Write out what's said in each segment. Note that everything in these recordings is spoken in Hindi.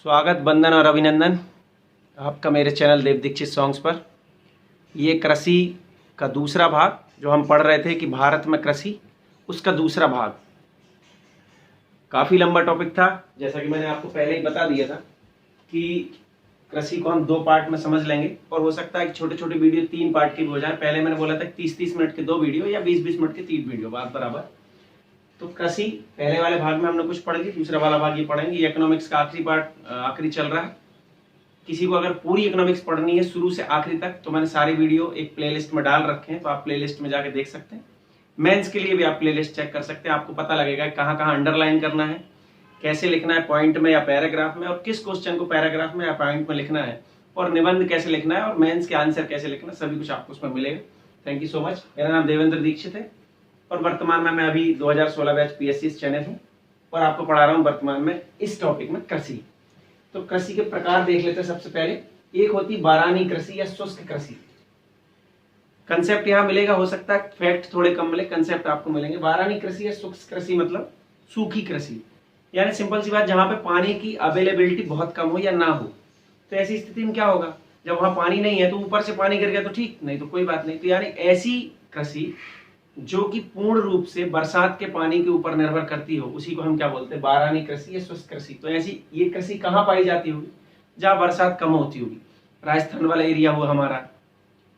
स्वागत, वंदन और अभिनंदन आपका मेरे चैनल देव दीक्षित सॉन्ग्स पर। ये कृषि का दूसरा भाग जो हम पढ़ रहे थे कि भारत में कृषि, उसका दूसरा भाग। काफ़ी लंबा टॉपिक था, जैसा कि मैंने आपको पहले ही बता दिया था कि कृषि को हम 2 पार्ट में समझ लेंगे और हो सकता है कि छोटे छोटे वीडियो 3 पार्ट की भी हो जाए। पहले मैंने बोला था 30-30 मिनट के 2 वीडियो या 20-20 मिनट के 3 वीडियो, बात बराबर। तो कृषि पहले वाले भाग में हमने कुछ पढ़ ली, दूसरा वाला भाग ये पढ़ेंगे। ये इकोनॉमिक्स का आखिरी पार्ट आखिरी चल रहा है। किसी को अगर पूरी इकोनॉमिक्स पढ़नी है शुरू से आखिरी तक, तो मैंने सारी वीडियो एक प्लेलिस्ट में डाल रखे हैं, तो आप प्लेलिस्ट में जाके देख सकते हैं। मेंस के लिए भी आप प्लेलिस्ट चेक कर सकते हैं, आपको पता लगेगा कहाँ कहाँ अंडरलाइन करना है, कैसे लिखना है पॉइंट में या पैराग्राफ में, और किस क्वेश्चन को पैराग्राफ में या पॉइंट में लिखना है, और निबंध कैसे लिखना है, और मेंस के आंसर कैसे लिखना है, सभी कुछ आपको उसमें मिलेगा। Thank you so much. मेरा नाम देवेंद्र दीक्षित है और वर्तमान में मैं अभी 2016 बैच PSC चयनित हूँ और आपको पढ़ा रहा हूँ वर्तमान में इस टॉपिक में कृषि। तो कृषि के प्रकार देख लेते हैं। सबसे पहले एक होती बारानी कृषि या शुष्क कृषि। कंसेप्ट यहाँ मिलेगा, हो सकता है फैक्ट थोड़े कम मिले, कंसेप्ट आपको मिलेंगे। बारानी कृषि या शुष्क कृषि मतलब सूखी कृषि, यानी सिंपल सी बात, जहाँ पे पानी की अवेलेबिलिटी बहुत कम हो या ना हो। तो ऐसी स्थिति में क्या होगा, जब वहां पानी नहीं है तो ऊपर से पानी गिर गया तो ठीक, नहीं तो कोई बात नहीं। तो यानी ऐसी कृषि जो कि पूर्ण रूप से बरसात के पानी के ऊपर निर्भर करती हो, उसी को हम क्या बोलते हैं, बारानी कृषि या शुष्क कृषि। तो ऐसी ये कृषि कहाँ पाई जाती होगी, जहाँ बरसात कम होती होगी। राजस्थान वाला एरिया हुआ हमारा,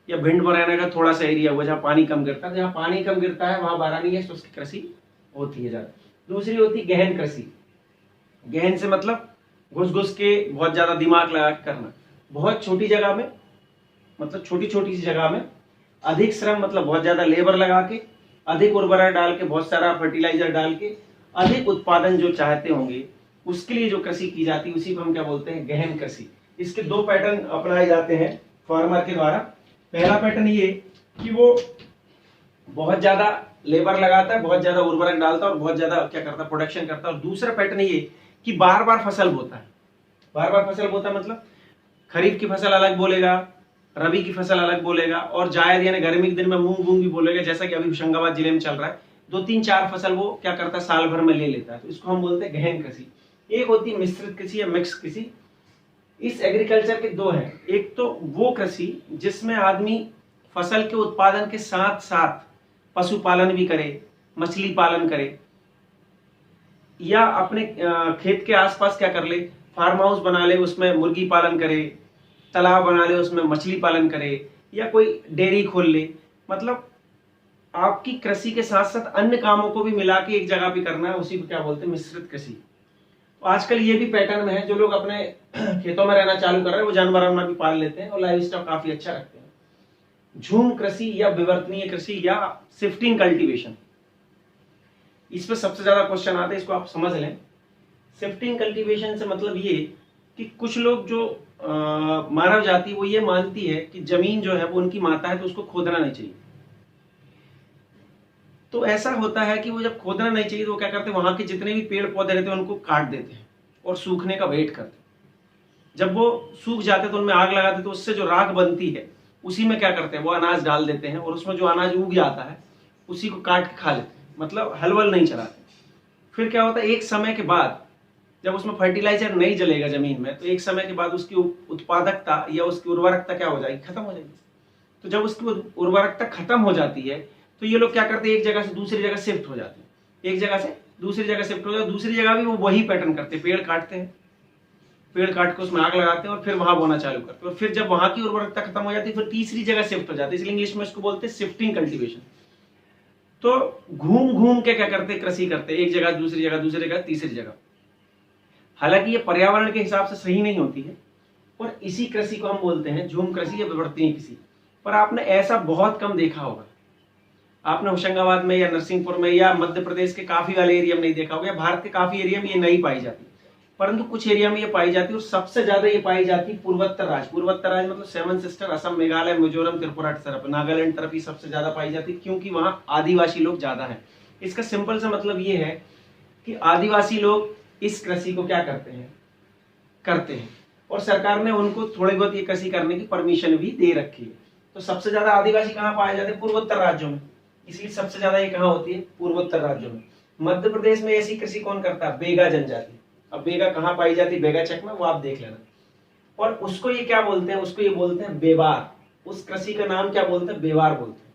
या भिंड मुरैना का थोड़ा सा एरिया हुआ जहाँ पानी कम गिरता है। जहाँ पानी कम गिरता है वहां बारानी या शुष्क कृषि होती है ज्यादा। दूसरी होती है गहन कृषि। गहन से मतलब घुस घुस के बहुत ज्यादा दिमाग लगा के करना, बहुत छोटी जगह में, मतलब छोटी छोटी सी जगह में अधिक श्रम, मतलब बहुत ज्यादा लेबर लगा के, अधिक उर्वरक डाल के, बहुत सारा फर्टिलाइजर डाल के अधिक उत्पादन जो चाहते होंगे, उसके लिए जो कृषि की जाती है उसी को हम क्या बोलते हैं, गहन कृषि। इसके 2 पैटर्न अपनाए जाते हैं फार्मर के द्वारा। पहला पैटर्न ये कि वो बहुत ज्यादा लेबर लगाता है, बहुत ज्यादा उर्वरक डालता है और बहुत ज्यादा क्या करता है, प्रोडक्शन करता है। और दूसरा पैटर्न ये कि बार बार फसल बोता है। बार बार फसल बोता मतलब खरीफ की फसल अलग बोलेगा, रबी की फसल अलग बोलेगा, और जायद यानी गर्मी के दिन में मूंग बूंग भी बोलेगा, जैसा कि अभी होशंगाबाद जिले में चल रहा है। 2-3-4 फसल वो क्या करता है, साल भर में ले लेता है। तो इसको हम बोलते हैं गहन कृषि। एक होती है मिश्रित कृषि या मिक्स कृषि। इस एग्रीकल्चर के 2 हैं। एक तो वो कृषि जिसमें आदमी फसल के उत्पादन के साथ साथ पशुपालन भी करे, मछली पालन करे, या अपने खेत के आसपास क्या कर ले, फार्म हाउस बना ले, उसमें मुर्गी पालन करे, तालाब बना ले, उसमें मछली पालन करे, या कोई डेयरी खोल ले। मतलब आपकी कृषि के साथ साथ अन्य कामों को भी मिला के एक जगह पे करना है, उसी को क्या बोलते हैं, मिश्रित कृषि। तो आजकल ये भी पैटर्न में है, जो लोग अपने खेतों में रहना चालू कर रहे हैं वो जानवर वानवर भी पाल लेते हैं और लाइव स्टॉक काफी अच्छा रखते हैं। झूम कृषि या विवर्तनीय कृषि या शिफ्टिंग कल्टीवेशन, इस पर सबसे ज्यादा क्वेश्चन आते हैं, इसको आप समझ लें। शिफ्टिंग कल्टीवेशन से मतलब ये कि कुछ लोग जो मानव जाति वो ये मानती है कि जमीन जो है वो उनकी माता है, तो उसको खोदना नहीं चाहिए। तो ऐसा होता है कि वो जब खोदना नहीं चाहिए तो वो क्या करते हैं, वहां के जितने भी पेड़ पौधे रहते हैं उनको काट देते हैं और सूखने का वेट करते हैं। जब वो सूख जाते हैं तो उनमें आग लगाते हैं, तो उससे जो राख बनती है उसी में क्या करते हैं, वो अनाज डाल देते हैं, और उसमें जो अनाज उग जाता है उसी को काट के खा लेते हैं, मतलब हलवल नहीं चलाते। फिर क्या होता है, एक समय के बाद जब उसमें फर्टिलाइजर नहीं जलेगा जमीन में, तो एक समय के बाद उसकी उत्पादकता या उसकी उर्वरकता क्या हो जाएगी, खत्म हो जाएगी। तो जब उसकी उर्वरकता खत्म हो जाती है तो ये लोग क्या करते हैं, एक जगह से दूसरी जगह शिफ्ट हो जाते हैं, एक जगह से दूसरी जगह शिफ्ट हो जाते हैं। दूसरी जगह भी वो वही पैटर्न करते हैं, पेड़ काटते हैं, पेड़ काट के उसमें आग लगाते हैं और फिर वहां बोना चालू करते हैं। और फिर जब वहां की उर्वरकता खत्म हो जाती है फिर तीसरी जगह शिफ्ट हो जाती है, इसलिए इंग्लिश में इसको बोलते हैं शिफ्टिंग कल्टीवेशन। तो घूम घूम के क्या करते हैं, कृषि करते हैं, एक जगह दूसरी जगह, दूसरी जगह तीसरी जगह। हालांकि ये पर्यावरण के हिसाब से सही नहीं होती है, और इसी कृषि को हम बोलते हैं झूम कृषि या विवर्तनीय कृषि। पर आपने ऐसा बहुत कम देखा होगा, आपने होशंगाबाद में या नरसिंहपुर में या मध्य प्रदेश के काफी वाले एरिया में नहीं देखा होगा, या भारत के काफी एरिया में ये नहीं पाई जाती, परंतु कुछ एरिया में ये पाई जाती है। और सबसे ज्यादा ये पाई जाती है पूर्वोत्तर राज्य। पूर्वोत्तर राज्य मतलब 7 सिस्टर, असम, मेघालय, मिजोरम, त्रिपुरा तरफ, नागालैंड तरफ, ये सबसे ज्यादा पाई जाती है, क्योंकि वहां आदिवासी लोग ज्यादा हैं। इसका सिंपल सा मतलब ये है कि आदिवासी लोग इस कृषि को क्या करते हैं, और सरकार ने उनको थोड़ी बहुत ये कृषि करने की परमिशन भी दे रखी है। तो सबसे ज्यादा आदिवासी कहाँ पाए जाते हैं, पूर्वोत्तर राज्यों में, इसलिए सबसे ज्यादा ये कहाँ होती है, पूर्वोत्तर राज्यों में। मध्य प्रदेश में ऐसी कृषि कौन करता है, बेगा जनजाति। अब बेगा कहाँ पाई जाती है बेगा चेक में, वो आप देख लेना। और उसको ये क्या बोलते हैं, उसको ये बोलते हैं बेवार। उस कृषि का नाम क्या बोलते हैं, बेवार बोलते हैं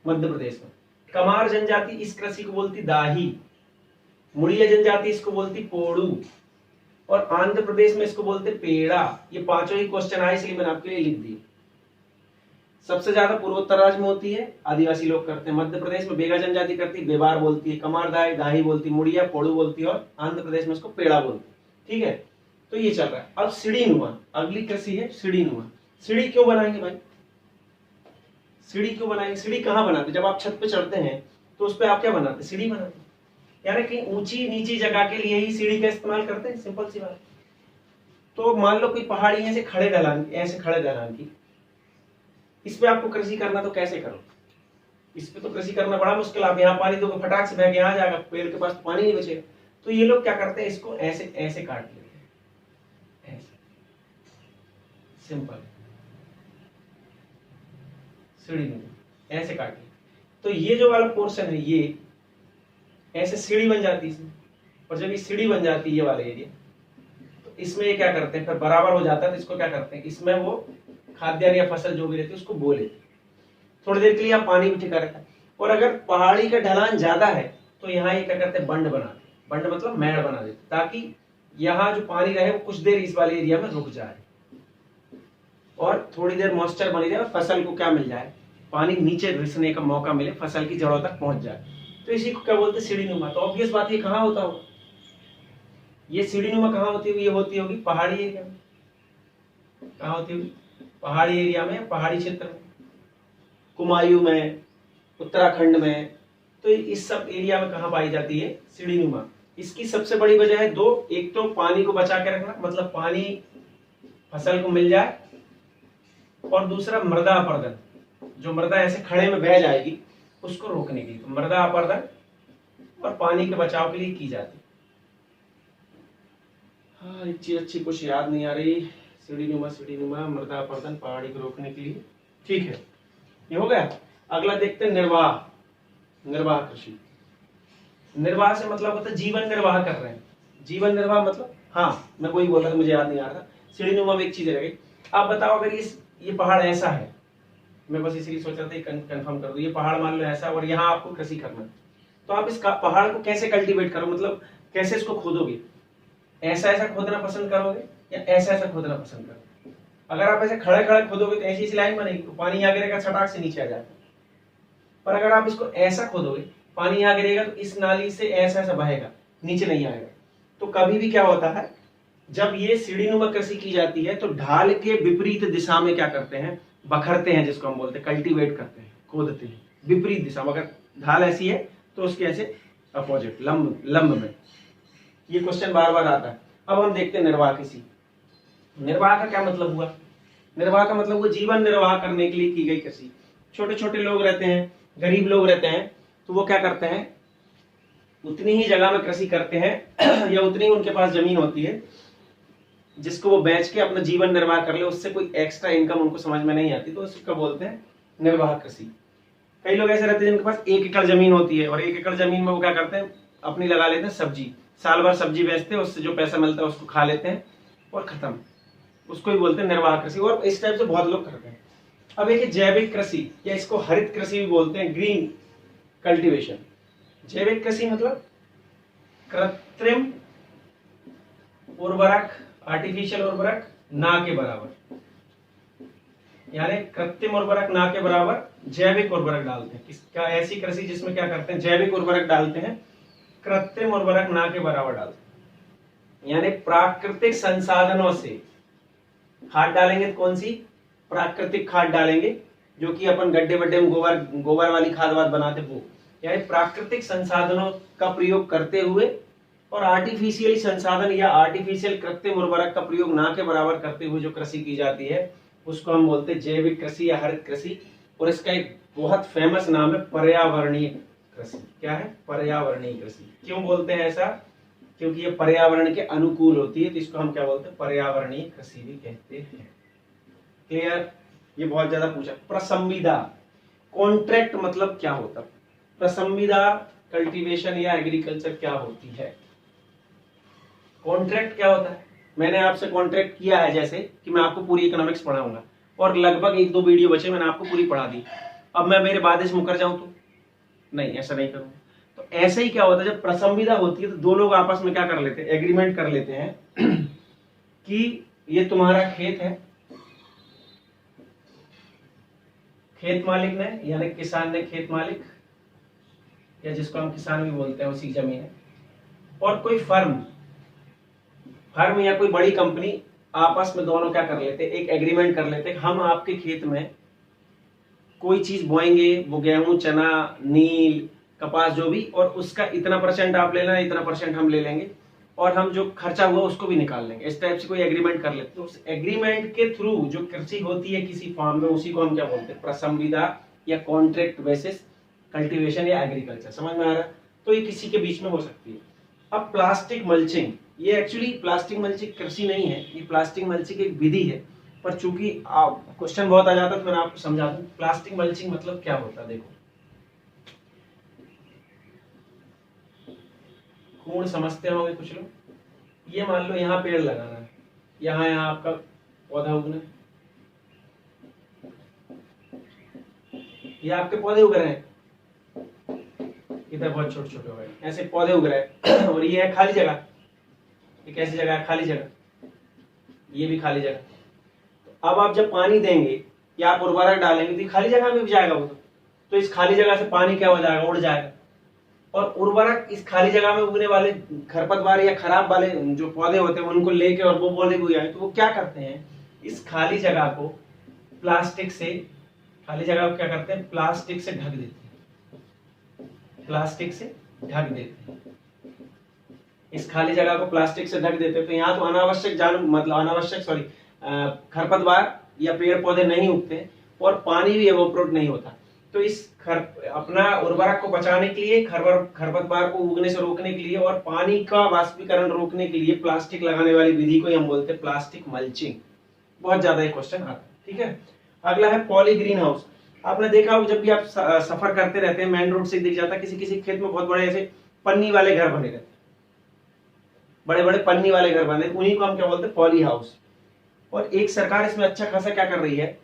मध्य प्रदेश में। कमार जनजाति इस कृषि को बोलती दाही, मुड़िया जनजाति इसको बोलती पोड़ू, और आंध्र प्रदेश में इसको बोलते पेड़ा। ये पांचों ही क्वेश्चन आए इसलिए मैंने आपके लिए लिख दिए। सबसे ज्यादा पूर्वोत्तर राज्य में होती है, आदिवासी लोग करते हैं। मध्य प्रदेश में बेगा जनजाति करती है, बेवार बोलती है, कमार दाही बोलती, मुड़िया पोड़ू बोलती है, और आंध्र प्रदेश में इसको पेड़ा बोलती है। ठीक है, तो ये चल रहा है। अब सीढ़ी नुमा अगली कृषि है, सीढ़ी नुमा। सीढ़ी क्यों बनाएंगे भाई, सीढ़ी क्यों बनाएंगे, सीढ़ी कहाँ बनाते, जब आप छत पे चढ़ते हैं तो उस पर आप क्या बनाते, सीढ़ी बनाते हैं। यानी कि ऊंची नीची जगह के लिए ही सीढ़ी का इस्तेमाल करते हैं, सिंपल सी बात। तो मान लो कोई पहाड़ी ऐसे खड़े ढलान की, इस पे आपको कृषि करना, तो कैसे करो, इस पे तो कृषि करना बड़ा मुश्किल। आप यहाँ पानी दोगे फटाक से बह के यहाँ जाएगा, पेड़ के पास तो पानी नहीं बचेगा। तो ये लोग क्या करते हैं, इसको ऐसे ऐसे काट लेते हैं, ऐसे सिंपल सीढ़ी में ऐसे काट लिया। तो ये जो वाला पोर्शन है ये ऐसे सीढ़ी बन जाती है इसमें, और जब ये सीढ़ी बन जाती है ये वाला एरिया, तो इसमें ये क्या करते हैं, फिर बराबर हो जाता है। तो इसको क्या करते हैं, इसमें वो खाद्यान्न या फसल जो भी रहती है उसको बो लेते हैं। थोड़ी देर के लिए आप पानी भी ठिका रहता है। और अगर पहाड़ी का ढलान ज्यादा है तो यहाँ ये क्या करते हैं, बंड बनाते हैं। बंड मतलब मेड़ बना देते, ताकि यहाँ जो पानी रहे वो कुछ देर इस वाले एरिया में रुक जाए और थोड़ी देर मॉइस्चर बनी रहे और फसल को क्या मिल जाए, पानी नीचे रिसने का मौका मिले, फसल की जड़ों तक पहुंच जाए। तो इसी को क्या बोलते हैं, सीढ़ी नुमा। तो ऑब्वियस बात ये कहाँ होता होगा, ये सीढ़ी नुमा कहाँ होती होगी, ये होती होगी पहाड़ी एरिया में। कहाँ होती होगी, पहाड़ी एरिया में, पहाड़ी क्षेत्र में, कुमायूं में, उत्तराखंड में। तो इस सब एरिया में कहाँ पाई जाती है, सीढ़ी नुमा। इसकी सबसे बड़ी वजह है दो, एक तो पानी को बचा के रखना, मतलब पानी फसल को मिल जाए, और दूसरा मृदा अपरदन, जो मृदा ऐसे खड़े में बह जाएगी उसको रोकने के लिए। तो मृदा अपरदन और पानी के बचाव के लिए की जाती। हाँ, एक चीज अच्छी कुछ याद नहीं आ रही, सीढ़ी नुमा मृदा अपरदन पहाड़ी को रोकने के लिए। ठीक है, ये हो गया। अगला देखते हैं निर्वाह। निर्वाह कृषि, निर्वाह से मतलब होता है जीवन निर्वाह कर रहे हैं। जीवन निर्वाह मतलब, हाँ मैं वही बोल रहा था, मुझे याद नहीं आ रहा। सीढ़ी नुमा में एक चीज रह गई। आप बताओ, अगर ये पहाड़ ऐसा है, मैं बस इसलिए सोच रहा था कंफर्म कर दूं, ये पहाड़ मान लो ऐसा, और यहाँ आपको कृषि करना है, तो आप इस पहाड़ को कैसे कल्टीवेट करो, मतलब कैसे इसको खोदोगे, ऐसा ऐसा खोदना पसंद करोगे या ऐसा ऐसा खोदना पसंद करोगे। अगर आप ऐसे खड़े खड़े खोदोगे तो ऐसी ऐसी लाइन बनेगी, तो पानी यहाँ गिरेगा छटाक से नीचे आ जाएगा। पर अगर आप इसको ऐसा खोदोगे, पानी यहाँ गिरेगा तो इस नाली से ऐसा ऐसा बहेगा, नीचे नहीं आएगा। तो कभी भी क्या होता है, जब ये सीढ़ी नुमा कृषि की जाती है तो ढाल के विपरीत दिशा में क्या करते हैं, बखरते हैं, जिसको हम बोलते हैं कल्टीवेट करते हैं, खोदते हैं विपरीत दिशा में। अगर ढाल ऐसी है तो उसके ऐसे अपोजिट लंब में। ये क्वेश्चन बार बार आता है। अब हम देखते हैं निर्वाह कृषि। निर्वाह का क्या मतलब हुआ, निर्वाह का मतलब हुआ जीवन निर्वाह करने के लिए की गई कृषि। छोटे छोटे लोग रहते हैं, गरीब लोग रहते हैं, तो वो क्या करते हैं, उतनी ही जगह में कृषि करते हैं या उतनी ही उनके पास जमीन होती है जिसको वो बेच के अपना जीवन निर्वाह कर ले, उससे कोई एक्स्ट्रा इनकम उनको समझ में नहीं आती, तो उसको बोलते हैं निर्वाह कृषि। कई लोग ऐसे रहते हैं जिनके पास 1 एकड़ जमीन होती है, और 1 एकड़ जमीन में वो क्या करते हैं, अपनी लगा लेते हैं सब्जी, साल भर सब्जी बेचते हैं, उससे जो पैसा मिलता है उसको खा लेते हैं और खत्म। उसको ही बोलते हैं निर्वाह कृषि, और इस टाइप से बहुत लोग करते हैं। अब एक जैविक कृषि, या इसको हरित कृषि भी बोलते हैं, ग्रीन कल्टीवेशन। जैविक कृषि मतलब कृत्रिम उर्वरक, आर्टिफिशियल उर्वरक ना के बराबर, यानी कृत्रिम उर्वरक ना के बराबर जैविक उर्वरक डालते हैं। क्या ऐसी कृषि जिसमें क्या करते हैं, जैविक उर्वरक डालते हैं, कृत्रिम उर्वरक ना के बराबर डालते हैं। यानी प्राकृतिक संसाधनों से खाद डालेंगे, तो कौन सी, प्राकृतिक खाद डालेंगे, जो कि अपन गड्ढे वड्ढे में गोबर वाली खाद वाद बनाते वो। यानी प्राकृतिक संसाधनों का प्रयोग करते हुए और आर्टिफिशियल संसाधन या आर्टिफिशियल कृत्रिम उर्वरक का प्रयोग ना के बराबर करते हुए जो कृषि की जाती है उसको हम बोलते हैं जैविक कृषि या हरित कृषि। और इसका एक बहुत फेमस नाम है पर्यावरणीय कृषि। क्या है, पर्यावरणीय कृषि। क्यों बोलते हैं ऐसा, क्योंकि ये पर्यावरण के अनुकूल होती है, तो इसको हम क्या बोलते हैं, पर्यावरणीय कृषि भी कहते हैं। क्लियर, ये बहुत ज्यादा पूछा। प्रसंविदा, कॉन्ट्रैक्ट मतलब क्या होता, प्रसंविदा कल्टीवेशन या एग्रीकल्चर क्या होती है। कॉन्ट्रैक्ट क्या होता है? मैंने आपसे कॉन्ट्रैक्ट किया है, जैसे कि मैं आपको पूरी इकोनॉमिक्स पढ़ाऊंगा और लगभग 1-2 वीडियो बचे, मैंने आपको पूरी पढ़ा दी। अब मैं मेरे बाद इस मुकर जाऊं तो नहीं, ऐसा नहीं करूंगा। तो ऐसे ही क्या होता है, जब प्रसंविदा होती है तो दो लोग आपस में क्या कर लेते हैं, एग्रीमेंट कर लेते हैं कि ये तुम्हारा खेत है, खेत मालिक ने यानी किसान ने, खेत मालिक या जिसको हम किसान भी बोलते हैं, उसी की जमीन है, और कोई फर्म या कोई बड़ी कंपनी आपस में दोनों क्या कर लेते हैं, एक एग्रीमेंट कर लेते हैं, हम आपके खेत में कोई चीज बोएंगे, वो गेहूं, चना, नील, कपास, जो भी, और उसका इतना % आप ले लेना, इतना % हम ले लेंगे, और हम जो खर्चा हुआ उसको भी निकाल लेंगे। इस टाइप से कोई एग्रीमेंट कर लेते हैं। तो उस एग्रीमेंट के थ्रू जो कृषि होती है किसी फार्म में, उसी को हम क्या बोलते हैं, प्रसंविदा या कॉन्ट्रैक्ट बेसिस कल्टीवेशन या एग्रीकल्चर। समझ में आ रहा है? तो ये किसी के बीच में हो सकती है। अब प्लास्टिक मल्चिंग, ये एक्चुअली प्लास्टिक मल्चिंग कृषि नहीं है, ये प्लास्टिक मल्चिंग एक विधि है, पर चूंकि क्वेश्चन बहुत आ जाता है तो मैं आपको समझा दूं प्लास्टिक मल्चिंग मतलब क्या होता है। देखो, खूण समझते होंगे कुछ लोग। ये मान लो यहाँ पेड़ लगाना है, यहाँ आपका पौधा उगना है, ये आपके पौधे उग रहे हैं, इधर बहुत छोटे छोटे हो गए, ऐसे पौधे उग रहे हैं और ये है खाली जगह। ये कैसी जगह है? खाली जगह, ये भी खाली जगह। तो अब आप जब पानी देंगे या आप उर्वरक डालेंगे तो ये खाली जगह में उग जाएगा वो। तो इस खाली जगह से पानी क्या हो जाएगा? उड़ जाएगा। और उर्वरक इस खाली जगह में उगने वाले खरपतवार या खराब वाले जो पौधे होते हैं उनको लेके और वो पौधे उग जाए, तो वो क्या करते हैं, इस खाली जगह को प्लास्टिक से, खाली जगह को क्या करते हैं, प्लास्टिक से ढक देते हैं, प्लास्टिक से ढक देते हैं। इस खाली जगह को प्लास्टिक से ढक देते हैं, तो यहाँ तो अनावश्यक खरपतवार या पेड़ पौधे नहीं उगते और पानी भी एवोपरेट नहीं होता। तो इस अपना उर्वरक को बचाने के लिए, खरपतवार को उगने से रोकने के लिए और पानी का वाष्पीकरण रोकने के लिए प्लास्टिक लगाने वाली विधि को हम बोलते हैं प्लास्टिक मल्चिंग। बहुत ज्यादा एक क्वेश्चन आता है, ठीक है। अगला है पॉली ग्रीन हाउस। आपने देखा हो, जब भी आप सफर करते रहते हैं, मेन रोड से दिख जाता है, किसी किसी खेत में बहुत बड़े ऐसे पन्नी वाले घर बने रहते हैं, बड़े बड़े पन्नी वाले घर बने, उन्हीं को हम क्या बोलते हैं, पॉली हाउस। और एक सरकार इसमें अच्छा खासा क्या कर रही है,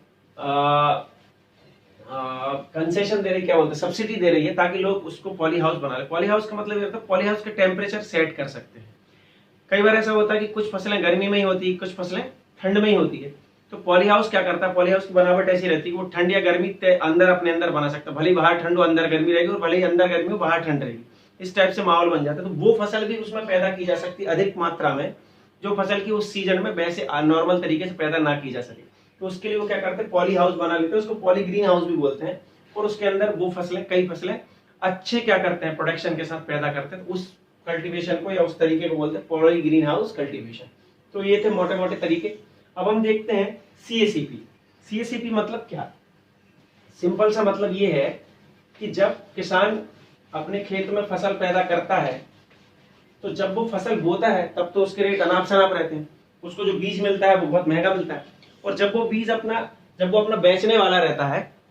कंसेशन दे रही, क्या बोलते हैं, सब्सिडी दे रही है, ताकि लोग उसको पॉली हाउस बना ले। पॉली हाउस का मतलब ये होता है, पॉली हाउस के टेम्परेचर सेट कर सकते हैं। कई बार ऐसा होता है कि कुछ फसलें गर्मी में ही होती है, कुछ फसलें ठंड में ही होती है। तो पॉली हाउस क्या करता है, पॉली हाउस की बनावट ऐसी रहती है कि वो ठंड या गर्मी अंदर अपने अंदर बना सकता है, भले बाहर ठंड हो अंदर गर्मी रहेगी, और भले ही अंदर गर्मी हो बाहर ठंड रहेगी। इस टाइप से माहौल बन जाता है। तो वो फसल भी उसमें पैदा की जा सकती है अधिक मात्रा में, जो फसल की उस सीजन में वैसे नॉर्मल तरीके से पैदा ना की जा सके। तो उसके लिए वो क्या करते हैं, पॉली हाउस बना लेते हैं, उसको पॉली ग्रीन हाउस भी बोलते हैं। और उसके अंदर वो फसलें, कई फसलें अच्छे क्या करते हैं, प्रोडक्शन के साथ पैदा करते हैं। तो उस कल्टीवेशन को या उस तरीके को बोलते हैं पॉली ग्रीन हाउस कल्टीवेशन। तो ये थे मोटे मोटे तरीके। अब हम देखते हैं सीएसीपी। सीएसीपी मतलब क्या? सिंपल सा मतलब ये है कि जब किसान अपने खेत में फसल पैदा करता है, तो जब वो फसल बोता है तब तो उसके रेट अनाप शनाप रहते हैं, उसको जो बीज मिलता है वो बहुत महंगा मिलता है। और जब वो बीज जब वो अपना बेचने वाला रहता है